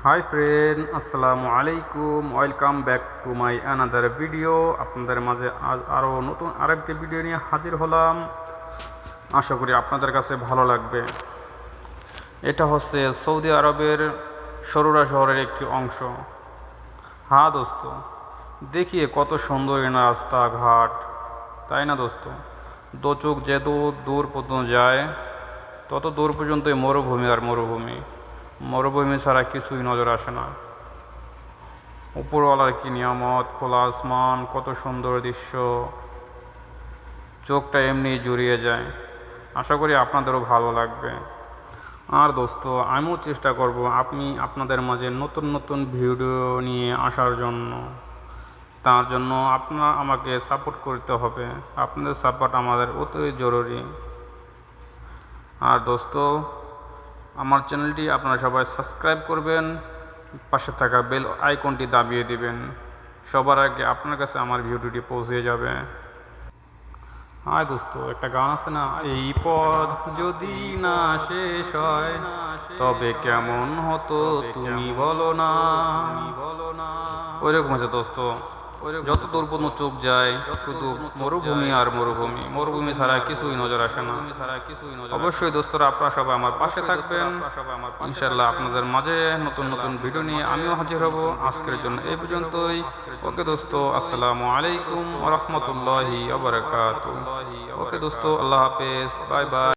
Hi friend, আসসালামু আলাইকুম। Welcome back to my another video. আপনাদের মাঝে আজ আরও নতুন আরেকটি ভিডিও নিয়ে হাজির হলাম। আশা করি আপনাদের কাছে ভালো লাগবে। এটা হচ্ছে সৌদি আরবের সরুরা শহরের একটি অংশ। হ্যাঁ দোস্ত, দেখিয়ে কত সুন্দর না রাস্তাঘাট, তাই না দোস্ত? দু চোখ যেত দূর পর্যন্ত যায়, তত দূর পর্যন্তই মরুভূমি আর মরুভূমি। মরুভূমি ছাড়া কিছুই নজর আসে না। উপরওয়ালার কি নিয়ামত, খোলা আসমান, কত সুন্দর দৃশ্য, চোখটা এমনি জুড়িয়ে যায়। আশা করি আপনাদেরও ভালো লাগবে। আর দোস্ত, আমিও চেষ্টা করব আপনাদের মাঝে নতুন নতুন ভিডিও নিয়ে আসার জন্য। তার জন্য আপনারা আমাকে সাপোর্ট করতে হবে। আপনাদের সাপোর্ট আমাদের অতি জরুরি। আর দোস্ত, আমার চ্যানেলটি আপনারা সবাই সাবস্ক্রাইব করবেন, পাশে থাকা বেল আইকনটি দাবিয়ে দিবেন। সবার আগে আপনার কাছে আমার ভিডিওটি পৌঁছে যাবে। দোস্ত, একটা গান আছে না, এই পথ যদি না শেষ হয় তবে কেমন হতো তুমি বলো না। ওইরকম আছে দোস্ত, যত দূর পর্যন্ত চোখ যায় শুধু মরুভূমি আর মরুভূমি। মরুভূমি ছাড়া কিছুই নজর আসে না। অবশ্যই দোস্তরা, আপনারা সবাই আমার পাশে থাকবেন। ইনশাল্লাহ আপনাদের মাঝে নতুন নতুন ভিডিও নিয়ে আমিও হাজির হব। আজকের জন্য এই পর্যন্তই। ওকে দোস্ত, আসসালামু আলাইকুম ওয়া রাহমাতুল্লাহি ওয়া বারাকাতুহু। ওকে দোস্ত, আল্লাহ হাফেজ, বাই বাই।